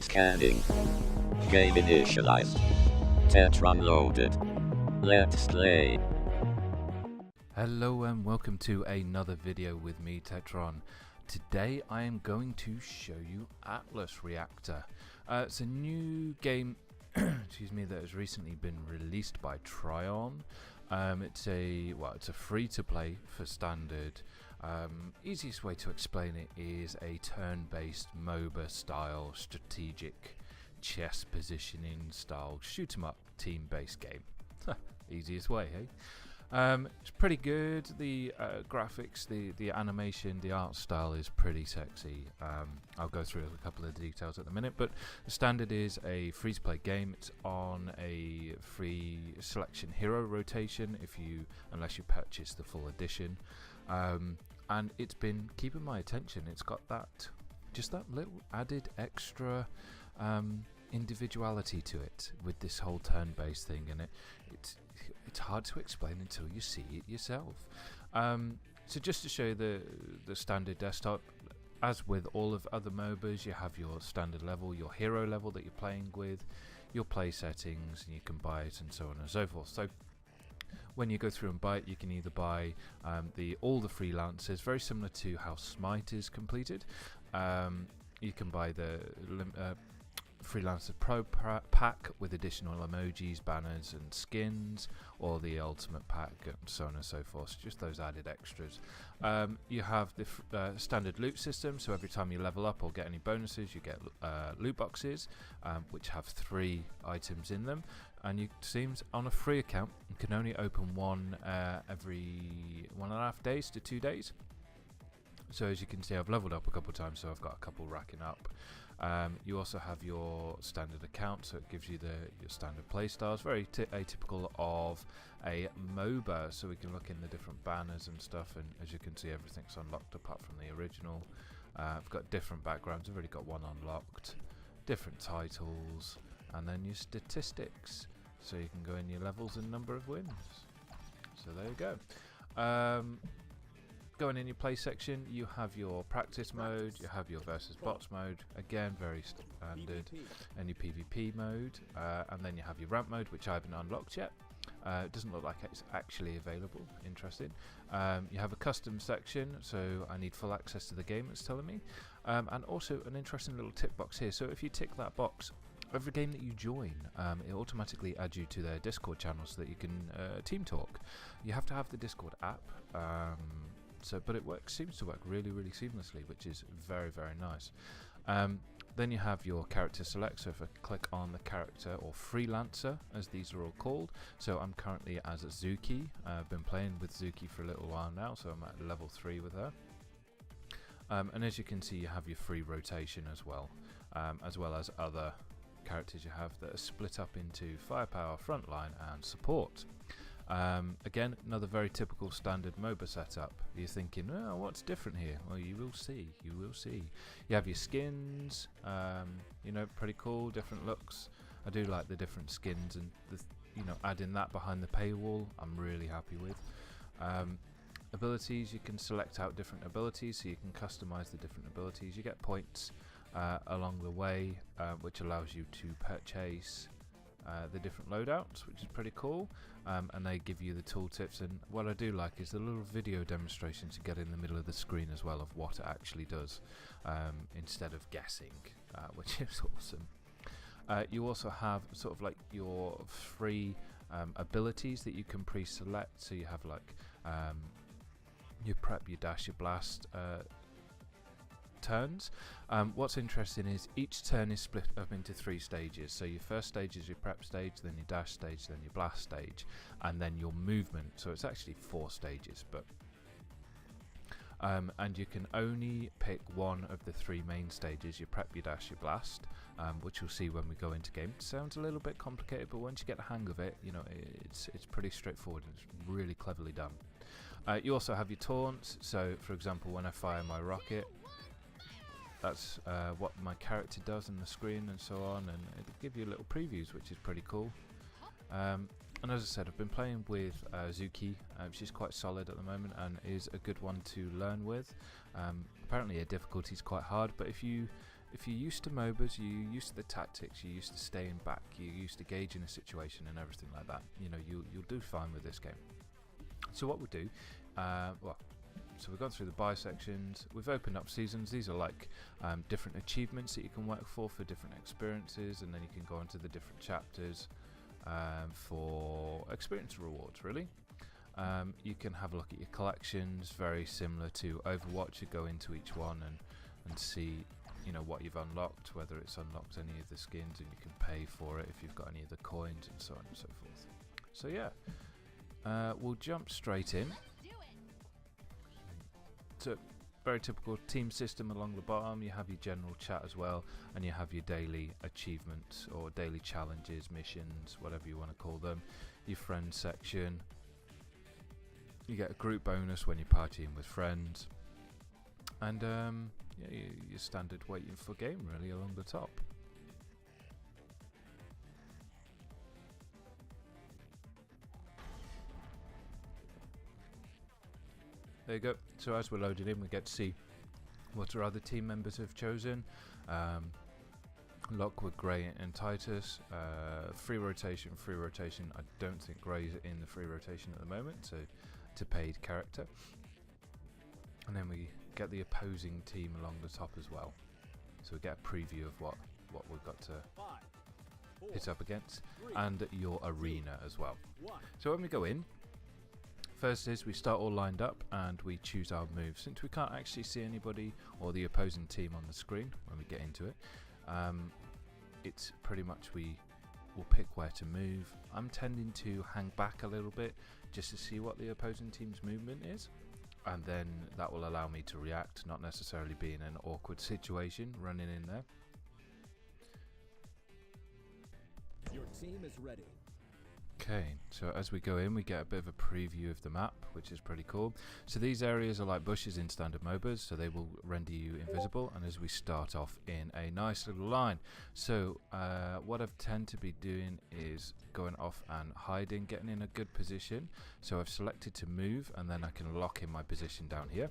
Scanning. Game initialized. Tettron loaded. Let's play. Hello and welcome to another video with me, Tettron. Today I am going to show you Atlas Reactor. It's a new game excuse me, that has recently been released by Tettron. It's a free-to-play for standard. Easiest way to explain it is a turn-based MOBA style strategic chess positioning style shoot 'em up team-based game. Easiest way, hey? It's pretty good. The graphics, the animation, the art style is pretty sexy. I'll go through a couple of the details at the minute, but the standard is a free-to-play game. It's on a free selection hero rotation unless you purchase the full edition, and it's been keeping my attention. It's got that little added extra individuality to it with this whole turn-based thing, and it's hard to explain until you see it yourself. So just to show you the standard desktop, as with all of other MOBAs, you have your standard level, your hero level that you're playing with, your play settings, and you can buy it and so on and so forth. So when you go through and buy it, you can either buy all the freelancers, very similar to how Smite is completed. You can buy the Freelancer Pro pack with additional emojis, banners and skins, or the ultimate pack and so on and so forth, just those added extras. You have the standard loot system, so every time you level up or get any bonuses, you get loot boxes, which have 3 items in them, and it seems on a free account you can only open one every 1.5 days to 2 days. So as you can see, I've leveled up a couple of times, so I've got a couple racking up. You also have your standard account, so it gives you your standard playstyles, very atypical of a MOBA. So we can look in the different banners and stuff, and as you can see, everything's unlocked apart from the original. I've got different backgrounds. I've already got one unlocked, different titles, and then your statistics, so you can go in your levels and number of wins. So there you go. Going in your play section, you have your practice mode, you have your versus bots mode, again very standard, and your PvP mode, and then you have your ramp mode, which I haven't unlocked yet. It doesn't look like it's actually available. Interesting. You have a custom section, so I need full access to the game, it's telling me, and also an interesting little tick box here. So if you tick that box, every game that you join, it automatically adds you to their Discord channel so that you can team talk. You have to have the Discord app. But it seems to work really, really seamlessly, which is very, very nice. Then you have your character select. So if I click on the character, or freelancer, as these are all called. So I'm currently as Zuki. I've been playing with Zuki for a little while now, so I'm at level 3 with her. And as you can see, you have your free rotation as well as other characters you have that are split up into firepower, frontline, and support. Again, another very typical standard MOBA setup. You're thinking, oh, what's different here? Well, you will see. You have your skins, pretty cool, different looks. I do like the different skins, and adding that behind the paywall, I'm really happy with. Abilities, you can select out different abilities, so you can customize the different abilities. You get points along the way, which allows you to purchase the different loadouts, which is pretty cool, and they give you the tooltips. And what I do like is the little video demonstrations you get in the middle of the screen as well of what it actually does, instead of guessing, which is awesome. You also have sort of like your free abilities that you can pre-select. So you have like your prep, your dash, your blast turns. What's interesting is each turn is split up into 3 stages. So your first stage is your prep stage, then your dash stage, then your blast stage, and then your movement. So it's actually 4 stages, but and you can only pick one of the 3 main stages: your prep, your dash, your blast, which you'll see when we go into game. It sounds a little bit complicated, but once you get the hang of it, it's pretty straightforward, and it's really cleverly done. You also have your taunts. So for example, when I fire my rocket, that's what my character does on the screen and so on, and it'll give you little previews, which is pretty cool. And as I said, I've been playing with Zuki. She's quite solid at the moment and is a good one to learn with. Apparently her difficulty is quite hard, but if you if you're used to MOBAs, you're used to the tactics, you're used to staying back, you're used to gauging a situation and everything like that, you know, you'll do fine with this game. So what we'll do, so we've gone through the buy sections, we've opened up seasons. These are like different achievements that you can work for different experiences, and then you can go into the different chapters for experience rewards, really. You can have a look at your collections, very similar to Overwatch. You go into each one and see, you know, what you've unlocked, whether it's unlocked any of the skins, and you can pay for it if you've got any of the coins and so on and so forth. So yeah, we'll jump straight in. So very typical team system along the bottom. You have your general chat as well, and you have your daily achievements or daily challenges, missions, whatever you want to call them. Your friends section. You get a group bonus when you're partying with friends, and yeah, your standard waiting for game really along the top. There you go. So as we're loaded in, we get to see what our other team members have chosen. Lockwood, Gray and Titus. Free rotation. I don't think Gray's in the free rotation at the moment, so it's a paid character. And then we get the opposing team along the top as well. So we get a preview of what we've got to hit up against, and your arena as well. So when we go in, first is we start all lined up and we choose our moves. Since we can't actually see anybody or the opposing team on the screen when we get into it, it's pretty much we will pick where to move. I'm tending to hang back a little bit just to see what the opposing team's movement is, and then that will allow me to react, not necessarily be in an awkward situation running in there. Your team is ready. Okay, so as we go in, we get a bit of a preview of the map, which is pretty cool. So these areas are like bushes in standard MOBAs, so they will render you invisible. And as we start off in a nice little line, so what I've tend to be doing is going off and hiding, getting in a good position. So I've selected to move, and then I can lock in my position down here.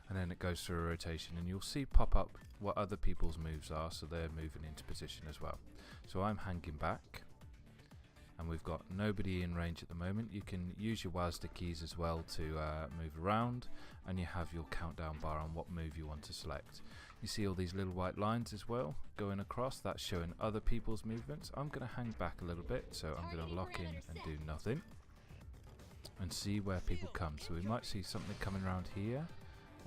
And then it goes through a rotation, and you'll see pop up what other people's moves are, so they're moving into position as well. So I'm hanging back, and we've got nobody in range at the moment. You can use your WASD keys as well to move around, and you have your countdown bar on what move you want to select. You see all these little white lines as well going across, that's showing other people's movements. I'm going to hang back a little bit, so I'm going to lock in and do nothing and see where people come. So we might see something coming around here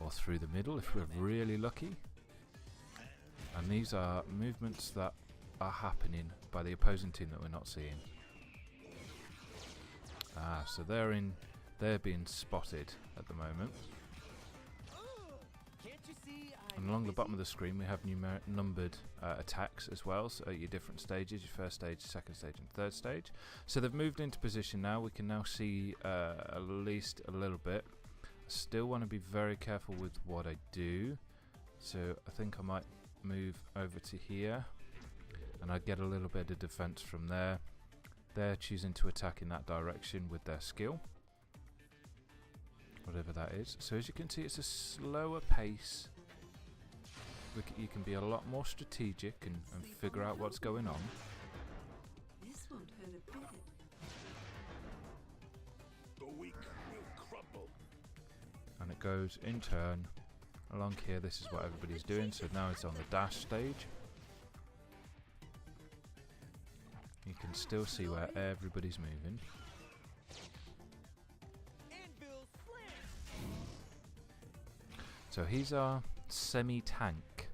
or through the middle if we're really lucky. And these are movements that are happening by the opposing team that we're not seeing. So they're being spotted at the moment. And along the bottom of the screen we have numbered attacks as well, so at your different stages, your first stage, second stage and third stage. So they've moved into position now. We can now see at least a little bit. I still want to be very careful with what I do, so I think I might move over to here, and I get a little bit of defense from there. They're choosing to attack in that direction with their skill, whatever that is. So as you can see, it's a slower pace. You can be a lot more strategic and figure out what's going on. This won't hurt a bit. The weak will crumble. And it goes in turn along here. This is what everybody's doing. So now it's on the dash stage. You can still see where everybody's moving. So he's our semi-tank.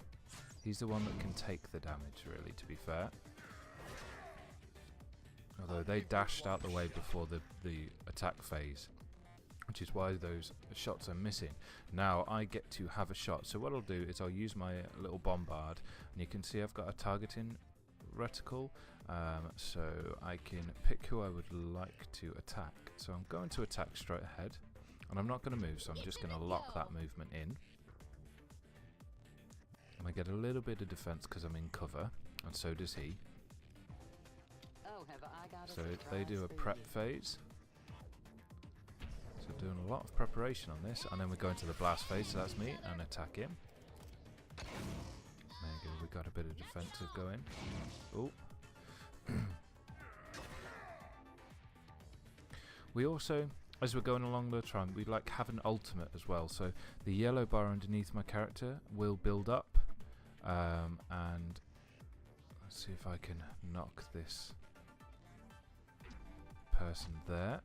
He's the one that can take the damage, really, to be fair. Although they dashed out the way before the attack phase, which is why those shots are missing. Now I get to have a shot. So what I'll do is I'll use my little bombard, and you can see I've got a targeting reticle, so I can pick who I would like to attack. So I'm going to attack straight ahead, and I'm not going to move, so I'm just going to lock that movement in. And I get a little bit of defense because I'm in cover, and so does he. So they do a prep phase. So doing a lot of preparation on this, and then we go into the blast phase, so that's me, and attack him. Then got a bit of defensive going. Oh. We also, as we're going along the trunk, we like have an ultimate as well. So the yellow bar underneath my character will build up, and let's see if I can knock this person there.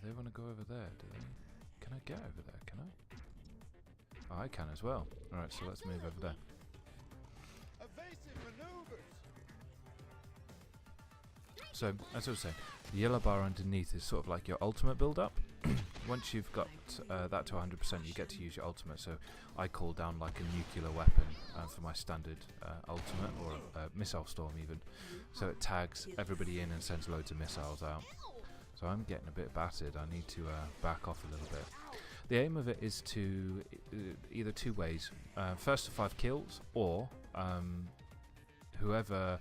They want to go over there, do they? Can I get over there? Can I? Oh, I can as well. Alright, so let's move over there. So, as I was saying, the yellow bar underneath is sort of like your ultimate build-up. Once you've got that to 100%, you get to use your ultimate. So I call down like a nuclear weapon for my standard ultimate, or missile storm even. So it tags everybody in and sends loads of missiles out. So I'm getting a bit battered. I need to back off a little bit. The aim of it is to either two ways: first to 5 kills, or whoever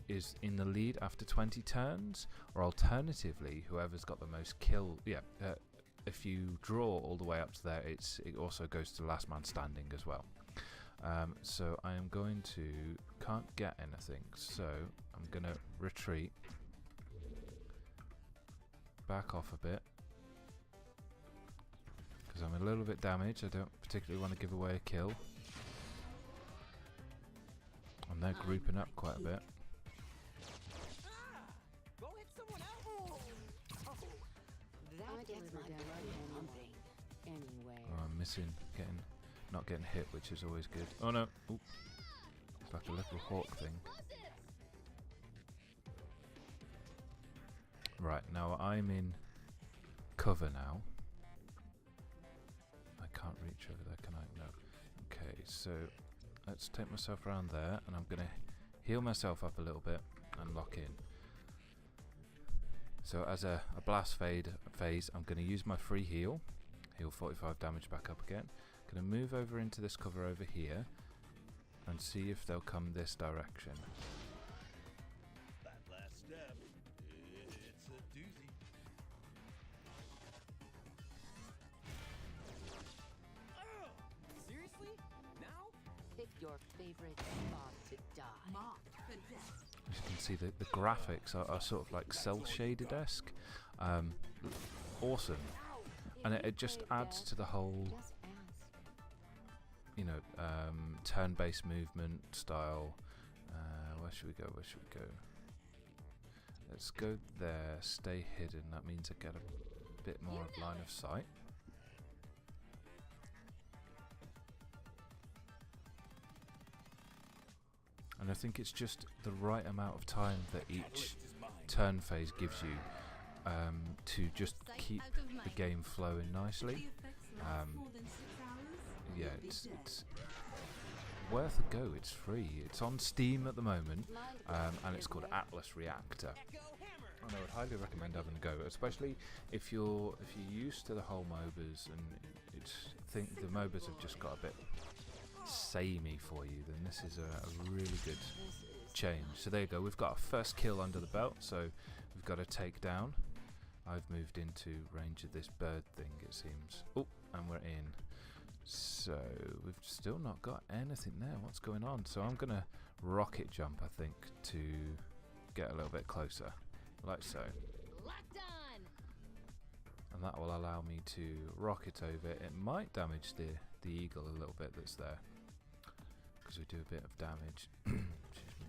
is in the lead after 20 turns, or alternatively, whoever's got the most kill. Yeah, if you draw all the way up to there, it also goes to last man standing as well. So I am going to can't get anything, so I'm gonna retreat, back off a bit, because I'm a little bit damaged. I don't particularly want to give away a kill, and they're grouping up quite a bit. Oh, I'm missing, not getting hit, which is always good. Oh no! Ooh. It's like a little hawk thing. Right, now I'm in cover now. I can't reach over there, can I? No. Okay, so let's take myself around there, and I'm going to heal myself up a little bit and lock in. So as a blast phase, I'm going to use my free heal 45 damage back up again. Going to move over into this cover over here and see if they'll come this direction. That last step, it's a doozy. Seriously? Now? Pick your favorite spot to die. Marked for death. As you can see, the graphics are sort of like cell shaded-esque. Awesome. And it just adds to the whole, you know, turn-based movement style. Where should we go? Where should we go? Let's go there. Stay hidden. That means I get a bit more of line of sight. And I think it's just the right amount of time that each turn phase gives you to just keep the game flowing nicely. Yeah, it's worth a go. It's free. It's on Steam at the moment, and it's called Atlas Reactor. And I would highly recommend having a go, especially if you're used to the whole MOBAs, and think the MOBAs have just got a bit samey for you. Then this is a really good change. So there you go. We've got our first kill under the belt. So we've got a takedown. I've moved into range of this bird thing, it seems. Oh, and we're in. So we've still not got anything there. What's going on? So I'm gonna rocket jump, I think, to get a little bit closer, like so. And that will allow me to rocket over. It might damage the eagle a little bit that's there, because we do a bit of damage. Excuse me.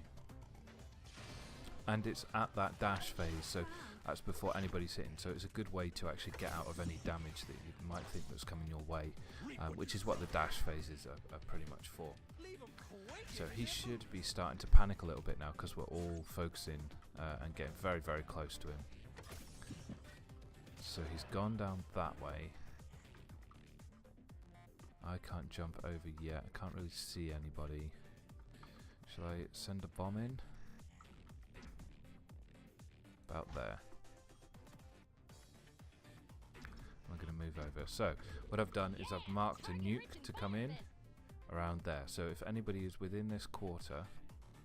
And it's at that dash phase, so that's before anybody's hitting, so it's a good way to actually get out of any damage that you might think that's coming your way, which is what the dash phases are pretty much for. So he should be starting to panic a little bit now, because we're all focusing and getting very, very close to him. So he's gone down that way. I can't jump over yet. I can't really see anybody. Shall I send a bomb in? About there. I'm going to move over. So what I've done is I've marked a nuke to come in around there. So if anybody is within this quarter,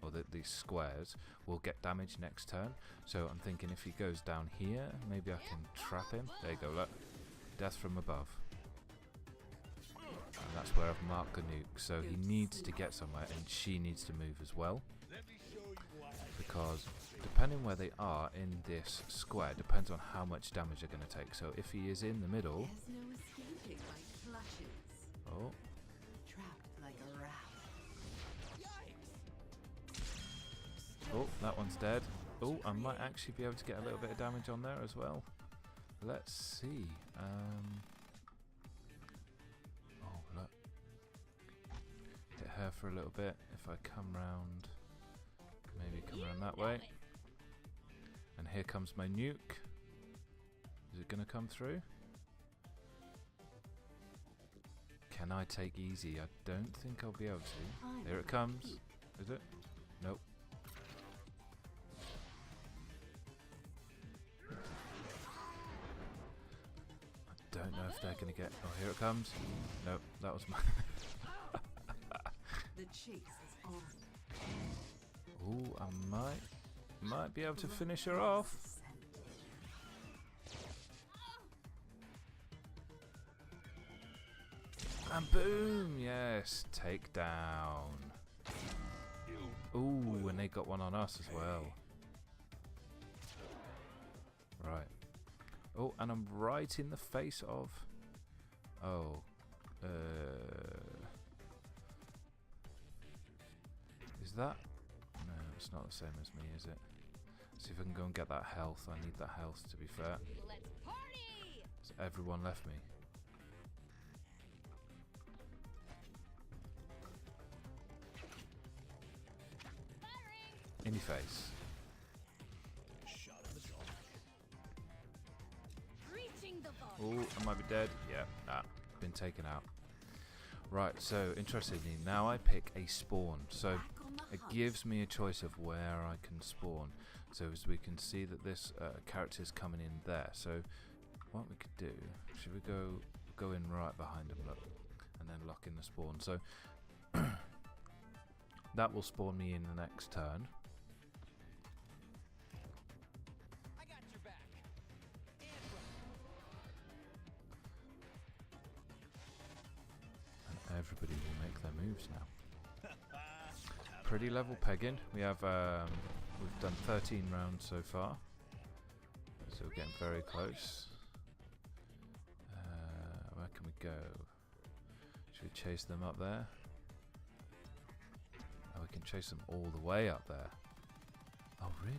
or these squares, will get damage next turn. So I'm thinking if he goes down here, maybe I can trap him. There you go, look. Death from above. And That's where I've marked the nuke. So he needs to get somewhere, and she needs to move as well. Let me show you why. Because depending where they are in this square depends on how much damage they're going to take. So if he is in the middle, There's no escaping my flashes. oh, Trapped like a rat. oh, that one's dead. Oh, I might actually be able to get a little bit of damage on there as well. Let's see. Oh, look. Hit her for a little bit. If I come round, maybe come around that way. And here comes my nuke. Is it going to come through? Can I take easy? I don't think I'll be able to. There it comes. Is it? Nope. I don't know if they're going to get... Oh, here it comes. Nope, that was my... The chase is on. Ooh, I might be able to finish her off. And boom! Yes, take down. Ooh, and they got one on us as well. Right. Oh, and I'm right in the face of... Oh. Is that... No, it's not the same as me, is it? See if I can go and get that health. I need that health, to be fair. Let's party! So everyone left me. In your face. Shot in the dark. Reaching the vault. Oh, I might be dead. Yeah, nah, been taken out. Right, so interestingly, now I pick a spawn. So Back on the it hunt. gives me a choice of where I can spawn. So as we can see that this character is coming in there. So what we could do, should we go in right behind him, look, and then lock in the spawn. So that will spawn me in the next turn. I got your back. And everybody will make their moves now. Pretty level pegging. We have we've done 13 rounds so far, so we're getting very close. Where can we go? Should we chase them up there? Oh, we can chase them all the way up there. Oh, really?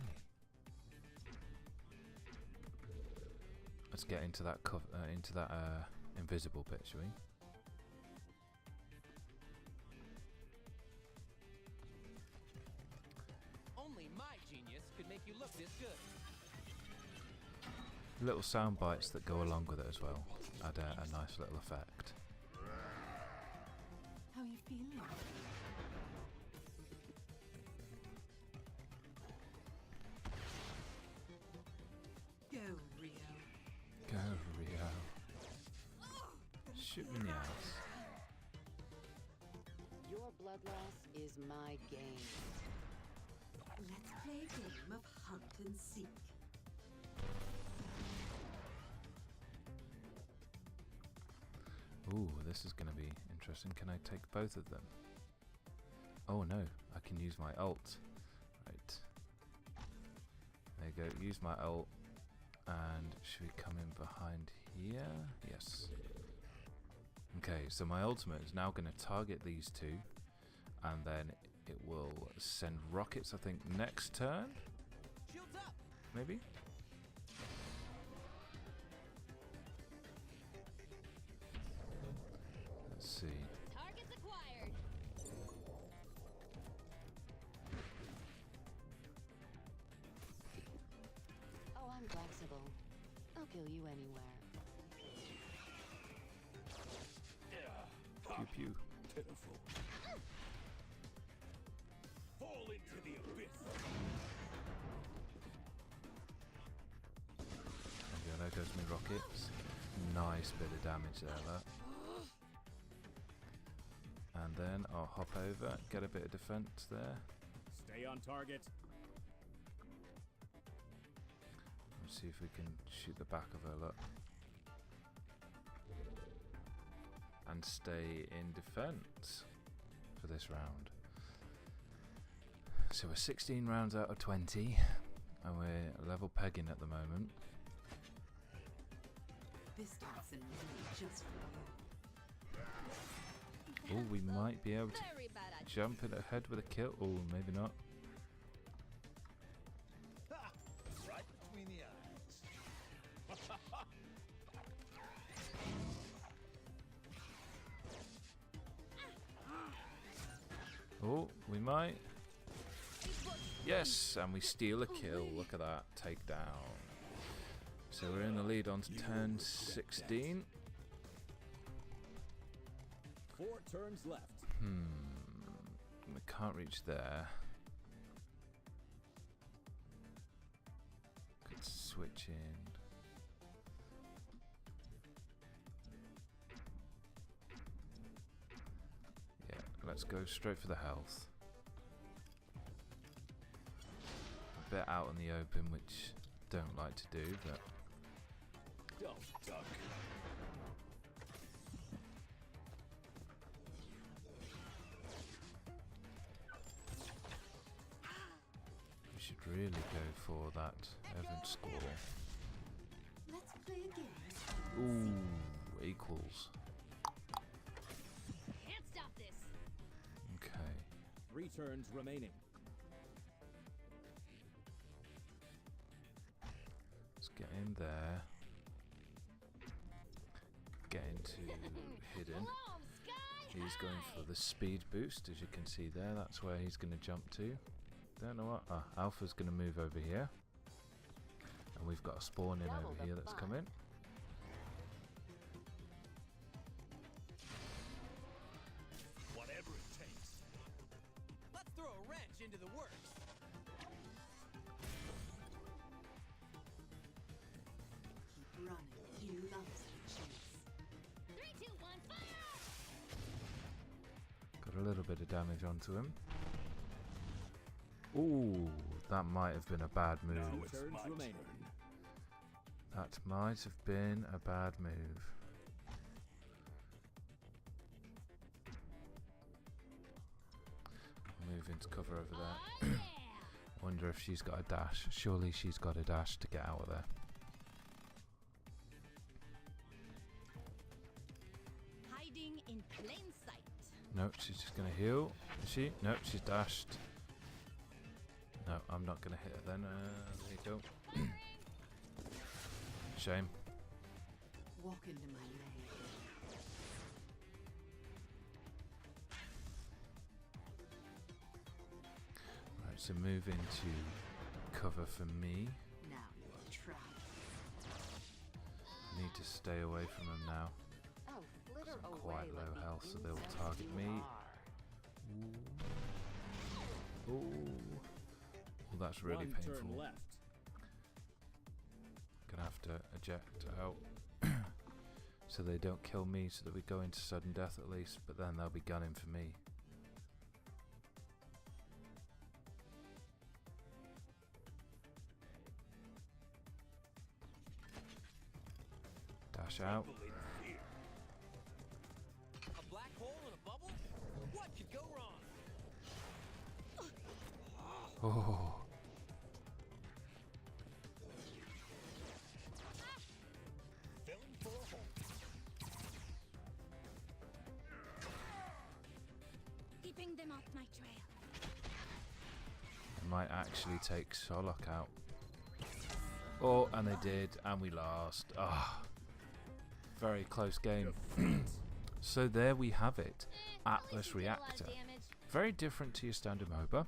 Let's get into that invisible bit, shall we? Only my genius could make you look this good. Little sound bites that go along with it as well add a nice little effect. How you feeling? Go, Rio. Go, Rio. Shoot me in the ass. Your blood loss is my game. Let's play a game of hunt and seek. Ooh, this is going to be interesting. Can I take both of them? Oh no, I can use my ult. Right. There you go, use my ult. And should we come in behind here? Yes. Okay, so my ultimate is now going to target these two. And then it will send rockets, I think, next turn? Shields up. Maybe? Let's see. Targets acquired. Oh, I'm flexible. I'll kill you anywhere. Pew pew. Pitiful. Fall into the abyss. There goes my rockets. Nice bit of damage there, that. And then I'll hop over, get a bit of defense there. Stay on target. Let's see if we can shoot the back of her, look. and stay in defense for this round. So we're 16 rounds out of 20, and we're level pegging at the moment. This one's in just for you. Oh, we might be able to Very bad idea. jump it ahead with a kill. Oh, maybe not. Right between the eyes. Oh, we might. Yes, and we steal a kill. Look at that takedown. So we're in the lead on to turn 16. 4 turns left. We can't reach there. Could switch in. Yeah, let's go straight for the health. A bit out in the open, which don't like to do, but Don't duck. we should really go for that event score. Let's play a game. Ooh, equals. Can't stop this. Okay. 3 turns remaining. Let's get in there. Get into hidden. Hello, Sky. He's going for the speed boost, as you can see there. That's where he's going to jump to. Don't know what. Alpha's going to move over here. And we've got a spawn in Double over the here that's fun. coming. Whatever it takes. Let's throw a wrench into the works. Keep running. He loves to chase. 3, 2, 1, fire! Got a little bit of damage onto him. Ooh, that might have been a bad move. Now it's turns remaining. That might have been a bad move. Move into cover over there. Oh, yeah! Wonder if she's got a dash. Surely she's got a dash to get out of there. Hiding in plain sight. No, she's just going to heal. Is she? No, she's dashed. No, I'm not going to hit her then. There you go. Firing! Shame. Walk into my lane. Right, so move into cover for me. Now you're trapped. Need to stay away from them now. Oh, flitter I'm away quite like low the health, so they'll insects target you me. are. Ooh. Well, that's really 1 painful. turn left. Gonna have to eject out so they don't kill me, so that we go into sudden death at least, but then they'll be gunning for me. Dash out. A black hole in a bubble? What could go wrong? Oh. Filling for a hole. Keeping them off my trail. I might actually take Solok out. Oh, and they did, and we lost. Ah, very close game. So there we have it, Atlas Reactor. Very different to your standard MOBA.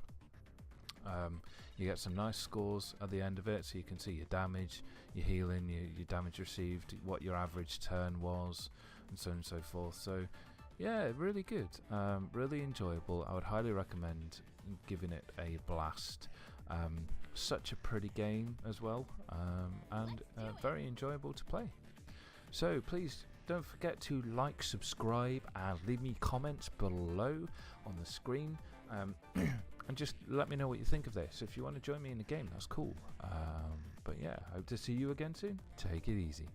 You get some nice scores at the end of it, so you can see your damage, your healing, your damage received, what your average turn was, and so on and so forth. So yeah, really good, really enjoyable. I would highly recommend giving it a blast. Such a pretty game as well, and very enjoyable to play. So please don't forget to like, subscribe, and leave me comments below on the screen, and just let me know what you think of this. If you want to join me in the game, that's cool. But yeah, hope to see you again soon. Take it easy.